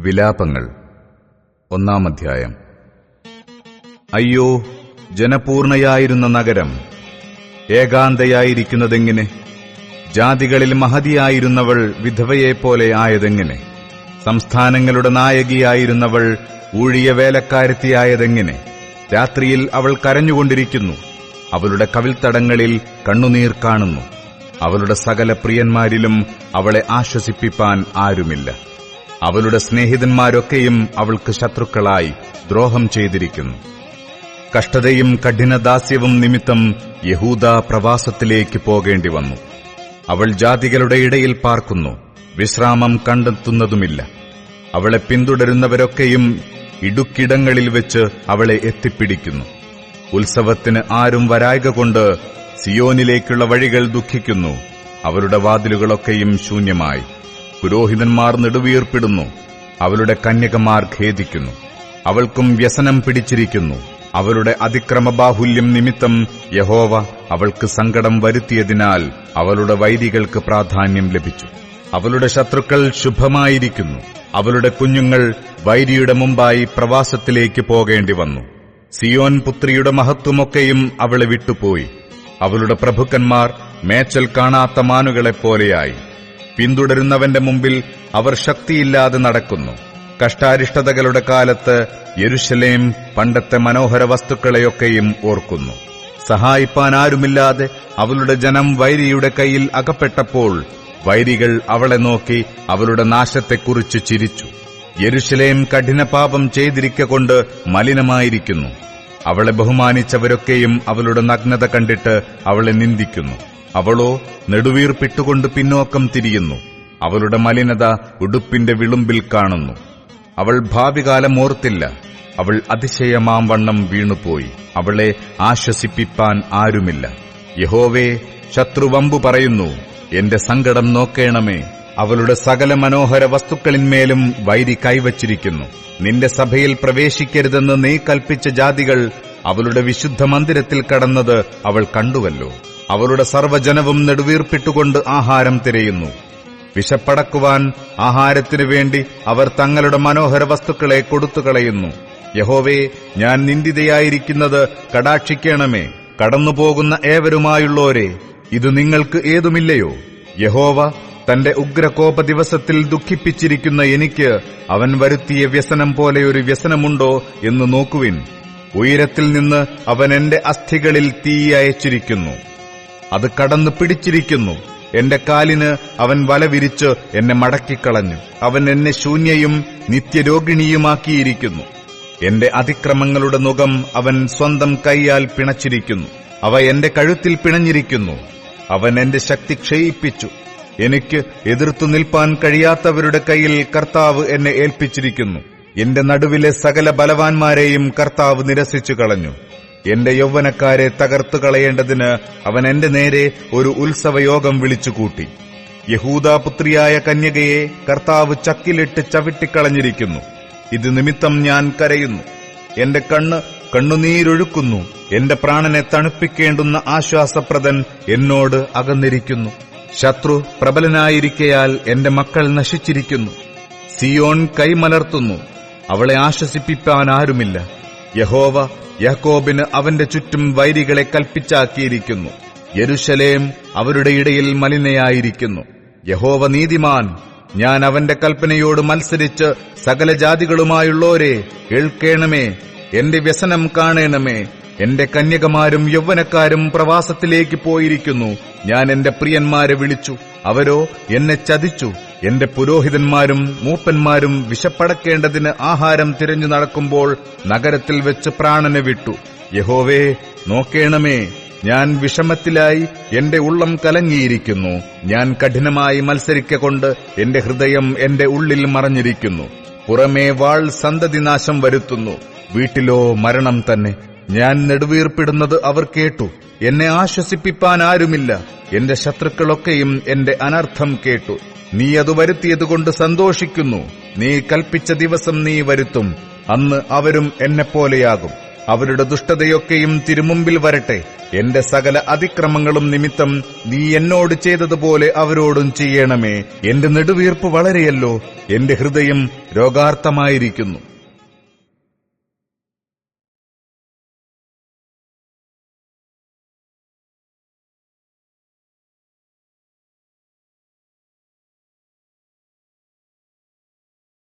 വിലാപങ്ങൾ 1-ാം അധ്യായം. അയ്യോ, ജനപൂർണയായിരുന്ന നഗരം ഏകാന്തയായിരിക്കുന്നതെങ്ങനെ? ജാതികളിൽ മഹതിയായിരുന്നവൾ വിധവയെപ്പോലെ ആയതെങ്ങനെ? സംസ്ഥാനങ്ങളുടെ നായകിയായിരുന്നവൾ ഊഴിയ വേലക്കാരത്തിയായതെങ്ങനെ? രാത്രിയിൽ അവൾ കരഞ്ഞുകൊണ്ടിരിക്കുന്നു, അവളുടെ കവിൾത്തടങ്ങളിൽ കണ്ണുനീർ കാണുന്നു. അവളുടെ സകല പ്രിയന്മാരിലും അവളെ ആശ്വസിപ്പിപ്പാൻ ആരുമില്ല. അവളുടെ സ്നേഹിതന്മാരൊക്കെയും അവൾക്ക് ശത്രുക്കളായി ദ്രോഹം ചെയ്തിരിക്കുന്നു. കഷ്ടതയും കഠിനദാസ്യവും നിമിത്തം യഹൂദ പ്രവാസത്തിലേക്ക് പോകേണ്ടി വന്നു. അവൾ ജാതികളുടെ ഇടയിൽ പാർക്കുന്നു, വിശ്രാമം കണ്ടെത്തുന്നതുമില്ല. അവളെ പിന്തുടരുന്നവരൊക്കെയും ഇടുക്കിടങ്ങളിൽ വെച്ച് അവളെ എത്തിപ്പിടിക്കുന്നു. ഉത്സവത്തിന് ആരും വരായ്കൊണ്ട് സിയോനിലേക്കുള്ള വഴികൾ ദുഃഖിക്കുന്നു. അവരുടെ വാതിലുകളൊക്കെയും ശൂന്യമായി. പുരോഹിതന്മാർ നെടുവീർപ്പിടുന്നു, അവളുടെ കന്യകമാർ ഖേദിക്കുന്നു. അവൾക്കും വ്യസനം പിടിച്ചിരിക്കുന്നു. അവളുടെ അതിക്രമബാഹുല്യം നിമിത്തം യഹോവ അവൾക്ക് സങ്കടം വരുത്തിയതിനാൽ അവളുടെ വൈരികൾക്ക് പ്രാധാന്യം ലഭിച്ചു. അവളുടെ ശത്രുക്കൾ ശുഭമായിരിക്കുന്നു. അവളുടെ കുഞ്ഞുങ്ങൾ വൈരിയുടെ മുമ്പായി പ്രവാസത്തിലേക്ക് പോകേണ്ടി വന്നു. സിയോൻ പുത്രിയുടെ മഹത്വമൊക്കെയും അവളെ വിട്ടുപോയി. അവളുടെ പ്രഭുക്കന്മാർ മേച്ചൽ കാണാത്ത മാനുകളെപ്പോലെയായി. പിന്തുടരുന്നവന്റെ മുമ്പിൽ അവർ ശക്തിയില്ലാതെ നടക്കുന്നു. കഷ്ടാരിഷ്ടതകളുടെ കാലത്ത് യെരുശലേം പണ്ടത്തെ മനോഹര വസ്തുക്കളെയൊക്കെയും ഓർക്കുന്നു. സഹായിപ്പാൻ ആരുമില്ലാതെ അവളുടെ ജനം വൈരിയുടെ കയ്യിൽ അകപ്പെട്ടപ്പോൾ വൈരികൾ അവളെ നോക്കി അവളുടെ നാശത്തെക്കുറിച്ച് ചിരിച്ചു. യെരുശലേം കഠിനപാപം ചെയ്തിരിക്കൊണ്ട് മലിനമായിരിക്കുന്നു. അവളെ ബഹുമാനിച്ചവരൊക്കെയും അവളുടെ നഗ്നത കണ്ടിട്ട് അവളെ നിന്ദിക്കുന്നു. അവളോ നെടുവീർപ്പിട്ടുകൊണ്ട് പിന്നോക്കം തിരിയുന്നു. അവളുടെ മലിനത ഉടുപ്പിന്റെ വിളുമ്പിൽ കാണുന്നു. അവൾ ഭാവികാലം ഓർത്തില്ല. അവൾ അതിശയമാംവണ്ണം വീണുപോയി. അവളെ ആശ്വസിപ്പിപ്പാൻ ആരുമില്ല. യഹോവേ, ശത്രുവമ്പു പറയുന്നു, എന്റെ സങ്കടം നോക്കേണമേ. അവളുടെ സകല മനോഹര വസ്തുക്കളിന്മേലും വൈരി കൈവച്ചിരിക്കുന്നു. നിന്റെ സഭയിൽ പ്രവേശിക്കരുതെന്ന് നീ കൽപ്പിച്ച ജാതികൾ അവളുടെ വിശുദ്ധ മന്ദിരത്തിൽ കടന്നത് അവൾ കണ്ടുവല്ലോ. അവളുടെ സർവ്വജനവും നെടുവീർപ്പിട്ടുകൊണ്ട് ആഹാരം തിരയുന്നു. വിശപ്പടക്കുവാൻ ആഹാരത്തിനു വേണ്ടി അവർ തങ്ങളുടെ മനോഹര വസ്തുക്കളെ കൊടുത്തുകളയുന്നു. യഹോവേ, ഞാൻ നിന്ദിതയായിരിക്കുന്നത് കടാക്ഷിക്കണമേ. കടന്നുപോകുന്ന ഏവരുമായുള്ളോരെ, ഇത് നിങ്ങൾക്ക് ഏതുമില്ലയോ? യഹോവ തന്റെ ഉഗ്രകോപ ദിവസത്തിൽ ദുഃഖിപ്പിച്ചിരിക്കുന്ന എനിക്ക് അവൻ വരുത്തിയ വ്യസനം പോലെയൊരു വ്യസനമുണ്ടോ എന്ന് നോക്കുവിൻ. ഉയരത്തിൽ നിന്ന് അവൻ എന്റെ അസ്ഥികളിൽ തീ അയച്ചിരിക്കുന്നു. അത് കടന്നു പിടിച്ചിരിക്കുന്നു. എന്റെ കാലിന് അവൻ വല വിരിച്ച് എന്നെ മടക്കിക്കളഞ്ഞു. അവൻ എന്നെ ശൂന്യയും നിത്യരോഗിണിയുമാക്കിയിരിക്കുന്നു. എന്റെ അതിക്രമങ്ങളുടെ നുകം അവൻ സ്വന്തം കൈയാൽ പിണച്ചിരിക്കുന്നു. അവ എന്റെ കഴുത്തിൽ പിണഞ്ഞിരിക്കുന്നു. അവൻ എന്റെ ശക്തി ക്ഷയിപ്പിച്ചു. എനിക്ക് എതിർത്തു നിൽപ്പാൻ കഴിയാത്തവരുടെ കയ്യിൽ കർത്താവ് എന്നെ ഏൽപ്പിച്ചിരിക്കുന്നു. എന്റെ നടുവിലെ സകല ബലവാന്മാരെയും കർത്താവ് നിരസിച്ചു കളഞ്ഞു. എന്റെ യൗവനക്കാരെ തകർത്തു കളയേണ്ടതിന് അവൻ എന്റെ നേരെ ഒരു ഉത്സവയോഗം വിളിച്ചുകൂട്ടി. യഹൂദാപുത്രിയായ കന്യകയെ കർത്താവ് ചക്കിലിട്ട് ചവിട്ടിക്കളഞ്ഞിരിക്കുന്നു. ഇത് നിമിത്തം ഞാൻ കരയുന്നു. എന്റെ കണ്ണുനീരൊഴുക്കുന്നു. എന്റെ പ്രാണനെ തണുപ്പിക്കേണ്ടുന്ന ആശ്വാസപ്രദൻ എന്നോട് അകന്നിരിക്കുന്നു. ശത്രു പ്രബലനായിരിക്കയാൽ എന്റെ മക്കൾ നശിച്ചിരിക്കുന്നു. സിയോൻ കൈമലർത്തുന്നു, അവളെ ആശ്വസിപ്പിപ്പാൻ ആരുമില്ല. യഹോവ യാക്കോബിന് അവന്റെ ചുറ്റും വൈരികളെ കൽപ്പിച്ചാക്കിയിരിക്കുന്നു. യെരുശലേം അവരുടെ ഇടയിൽ മലിനയായിരിക്കുന്നു. യഹോവ നീതിമാൻ. ഞാൻ അവന്റെ കൽപ്പനയോട് മത്സരിച്ച് സകല ജാതികളുമായുള്ളോരെ കേൾക്കേണമേ. എന്റെ വ്യസനം കാണേണമേ. എന്റെ കന്യകമാരും യൗവനക്കാരും പ്രവാസത്തിലേക്ക് പോയിരിക്കുന്നു. ഞാൻ എന്റെ പ്രിയന്മാരെ വിളിച്ചു, അവരോ എന്നെ ചതിച്ചു. എന്റെ പുരോഹിതന്മാരും മൂപ്പന്മാരും വിശപ്പടക്കേണ്ടതിന് ആഹാരം തിരഞ്ഞു നടക്കുമ്പോൾ നഗരത്തിൽ വെച്ച് പ്രാണനെ വിട്ടു. യഹോവേ, നോക്കേണമേ. ഞാൻ വിഷമത്തിലായി എന്റെ ഉള്ളം കലങ്ങിയിരിക്കുന്നു. ഞാൻ കഠിനമായി മത്സരിക്കൊണ്ട് എന്റെ ഹൃദയം എന്റെ ഉള്ളിൽ മറഞ്ഞിരിക്കുന്നു. പുറമേ വാൾ സന്തതിനാശം വരുത്തുന്നു, വീട്ടിലോ മരണം തന്നെ. ഞാൻ നെടുവീർപ്പിടുന്നത് അവർ കേട്ടു. എന്നെ ആശ്വസിപ്പിപ്പാൻ ആരുമില്ല. എന്റെ ശത്രുക്കളൊക്കെയും എന്റെ അനർത്ഥം കേട്ടു. നീ അത് വരുത്തിയതുകൊണ്ട് സന്തോഷിക്കുന്നു. നീ കൽപ്പിച്ച ദിവസം നീ വരുത്തും. അന്ന് അവരും എന്നെപ്പോലെയാകും. അവരുടെ ദുഷ്ടതയൊക്കെയും തിരുമുമ്പിൽ വരട്ടെ. എന്റെ സകല അതിക്രമങ്ങളും നിമിത്തം നീ എന്നോട് ചെയ്തതുപോലെ അവരോടും ചെയ്യണമേ. എന്റെ നെടുവീർപ്പ് വളരെയല്ലോ, എന്റെ ഹൃദയം രോഗാർത്തമായിരിക്കുന്നു.